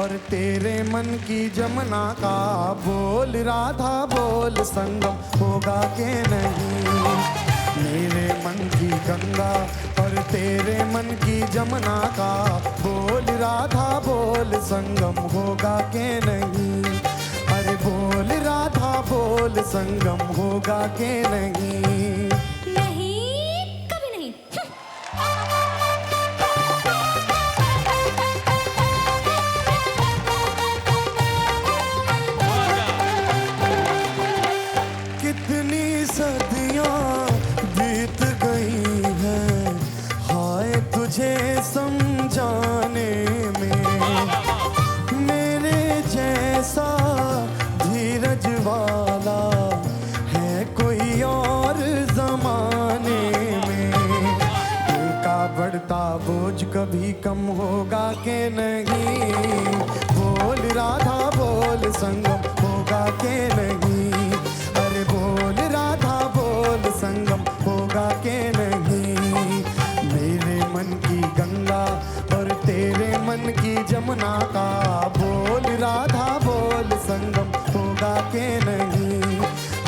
और तेरे मन की जमुना का बोल राधा बोल संगम होगा के नहीं। मेरे मन की गंगा और तेरे मन की जमुना का बोल राधा बोल संगम होगा के नहीं। अरे बोल राधा बोल संगम होगा के नहीं। कितनी सदियां बीत गई हैं हाय तुझे समझाने में। मेरे जैसा धीरज वाला है कोई और जमाने में। दिल का बढ़ता बोझ कभी कम होगा के नहीं। बोल राधा बोल संगम होगा के नहीं। बोल राधा बोल संगम होगा के नहीं। मेरे मन की गंगा और तेरे मन की जमुना का बोल राधा बोल संगम होगा के नहीं।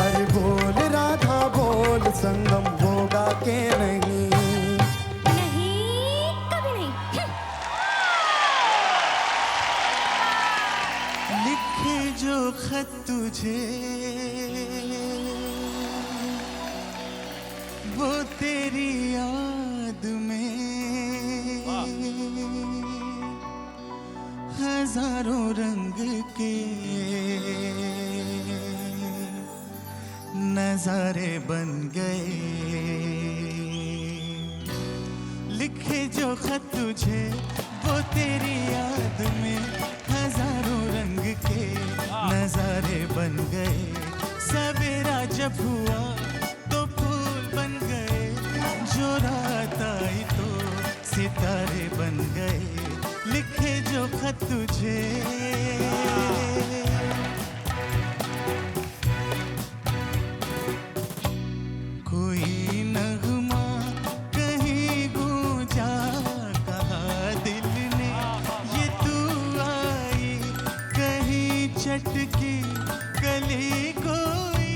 अरे बोल राधा बोल संगम होगा के नहीं। लिखे जो खत तुझे वो तेरी याद में हजारों रंग के नजारे बन गए। लिखे जो खत तुझे वो तेरी याद में हजारों रंग के नजारे बन गए। सवेरा जब हुआ तो फूल बन गए। जो रात आई तो सितारे बन गए। लिखे जो खत तुझे कोई नगमा कहीं गूंजा कहा दिल ने ये तू आई। कहीं चटकी गली कोई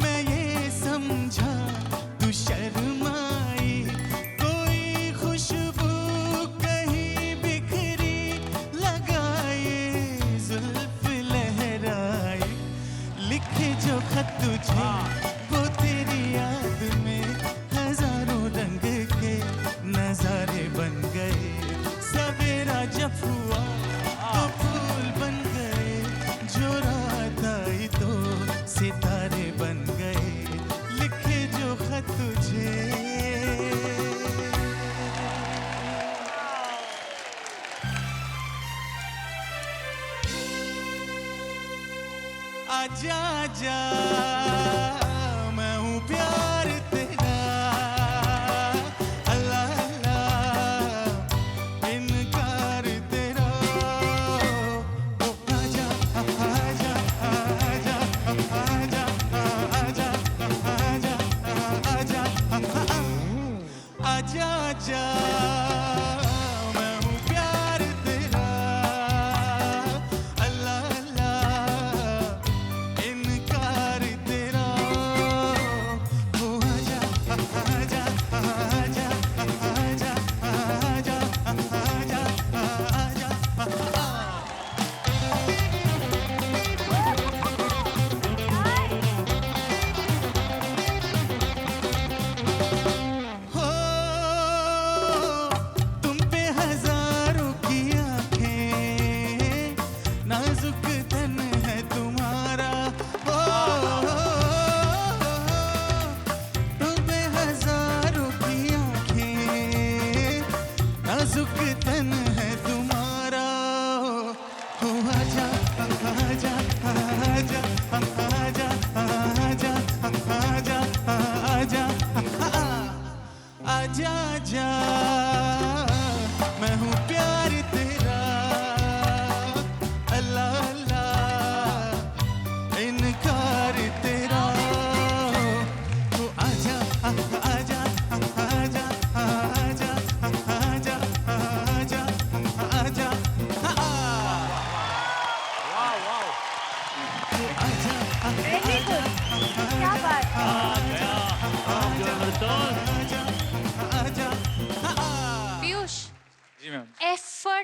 मैं ये समझा तू शर्माई। कोई खुशबू कहीं बिखरी लगाए जुल्फ लहराई। लिखे जो खत तुझे वो तेरी याद में हजारों रंग के नजारे बन गए। सवेरा जब हुआ तो फूल बन गए। जो रात आई तो सितारे बन गए। लिखे जो खत तुझे आजा आजा मैं हूँ प्यार तेरा। अल्लाह अल्लाह इनकार तेरा। ओ आजा आजा आजा आजा आजा आजा आजा आजा आजा मैं हूँ प्यार तेरा। अल्लाह अल्लाह इनकार तेरा। ओ आजा आजा आजा आजा आजा आजा आजा। हो तुम पे हजारों की आंखें नाजुक तन है तुम्हारा। हो तुम पे हजारों की आंखें नाजुक तन है तुम्हारा। हो आजा आजा आजा आजा आजा आजा आजा आजा आजा मैं हूँ प्यार तेरा। अल्लाह अल्लाह इनकार तेरा। हो आजा आजा आजा आजा आजा आजा आजा।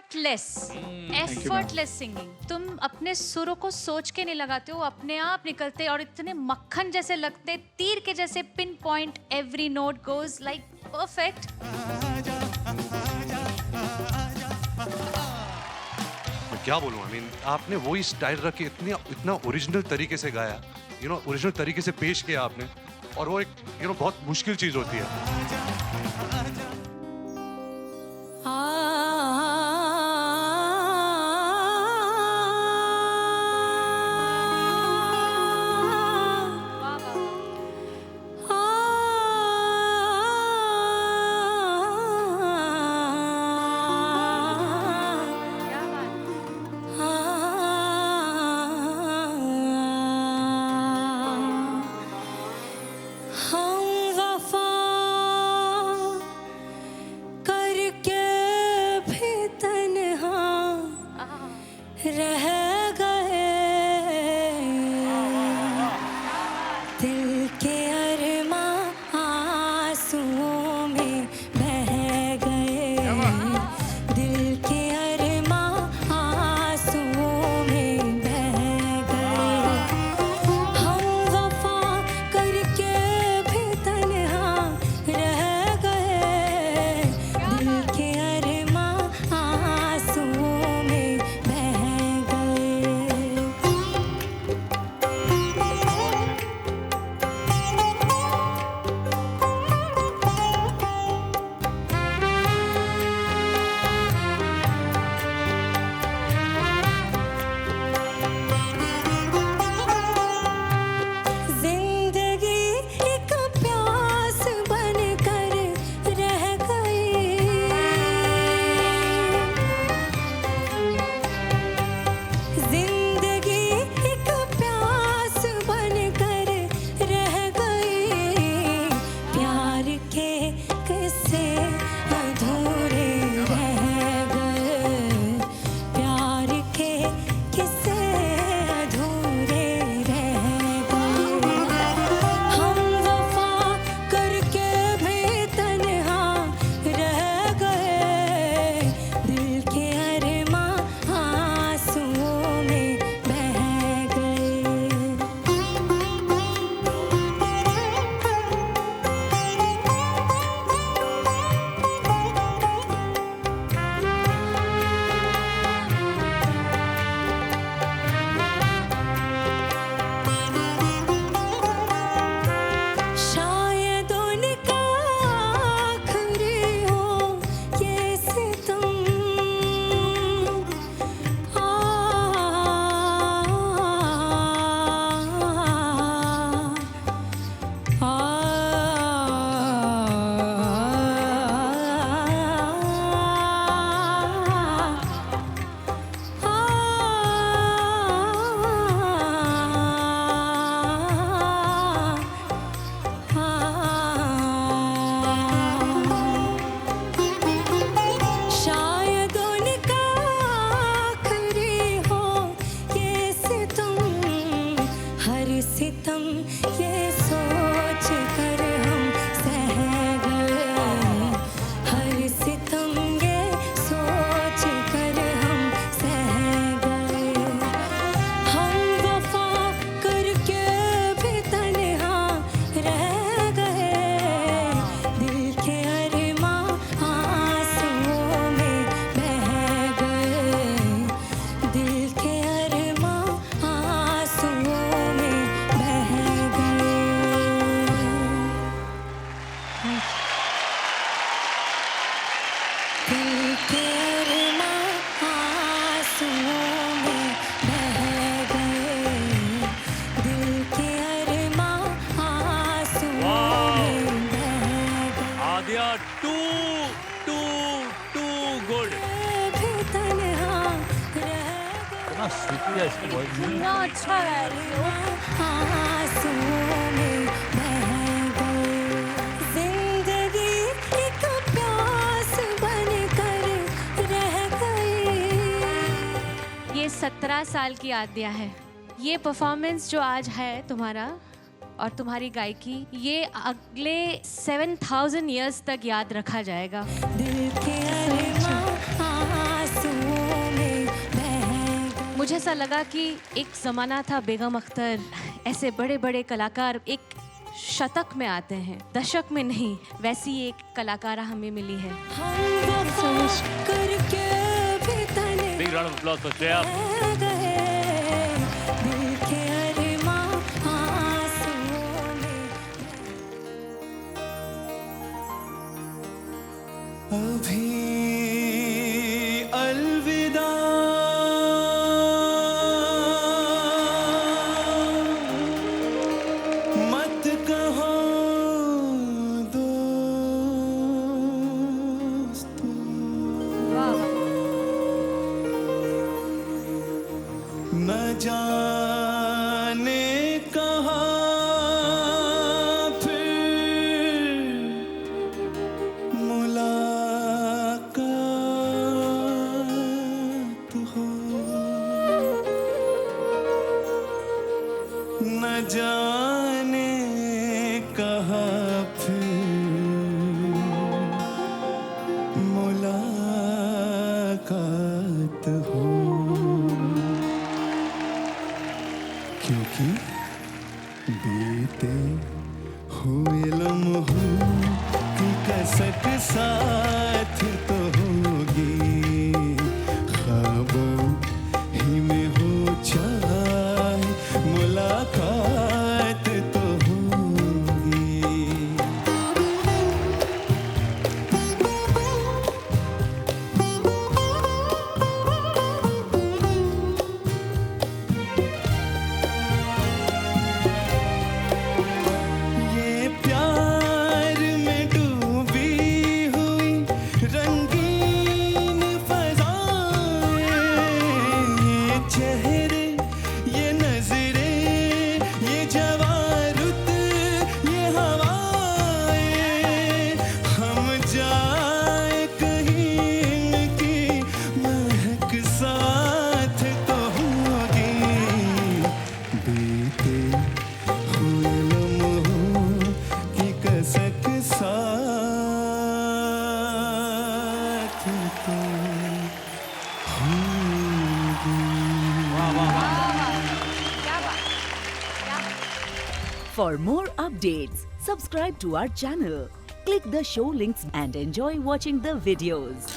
Effortless singing. तुम अपने सुरों को सोच के नहीं लगाते हो, अपने आप निकलते और इतने मक्खन जैसे लगते, तीर के जैसे pin point, every note goes like perfect. मैं क्या बोलूं, आई मीन आपने वही स्टाइल रख के इतना ओरिजिनल तरीके से गाया, ओरिजिनल तरीके से पेश किया आपने, और वो एक बहुत मुश्किल चीज होती है। रह गए दिल के अरमां आंसुओं में बह गए, दिल के अरमां आंसुओं में बह गए। हम वफा करके भी तन्हा रह गए, दिल के अरमां आंसुओं में बह सितम ये सोच कर हम सह गए, हर सितम ये सोच कर हम सह गए। हम वफा करके भी तन्हा रह गए, दिल के अरमां आंसुओं में बह गए, दिल के अरमां आंसुओं में बह गए। दिल के अरमां आंसुओं में बह गए, दिल के अरमां आंसुओं में बह गए। आद्या टू गुड। भी तन्हा रह स्वीटी है इसकी वॉइस। इतना अच्छा है। आंसुओं में बह गए। जिंदगी एक प्यास बनकर रह गई। ये 17 साल की आद्या है। ये परफॉर्मेंस जो आज है तुम्हारा और तुम्हारी गायकी, ये अगले 7000 ईयर्स तक याद रखा जाएगा। दिल के अरमां आंसुओं मुझे ऐसा लगा कि एक ज़माना था बेगम अख्तर, ऐसे बड़े बड़े कलाकार एक शतक में आते हैं, दशक में नहीं। वैसी एक कलाकारा हमें मिली है। हम वफा करके भी तने Big round of applause for Shreya. रह गए, दिल के अरमां आंसुओं में अभी अलविदा मत कहो दोस्तों, न जाने कहाँ फिर मुलाकात हो, न जाने कहाँ फिर मुलाकात हो, क्योंकि बीते हुए लम्हों की कसक साथ तो होगी, ख्वाबों ही में हो चाहे मुलाकात तो होगी। ये प्यार में डूबी हुई रंगीन फ़ज़ाएं, ये चेहरे, ये नज़रें, ये जवारुत, ये हवाएं, हम जाए कहीं इनकी महक साथ तो होगी, बीते हुए लम्हों की कसक साथ तो होगी। For more updates, subscribe to our channel, click the show links and enjoy watching the videos.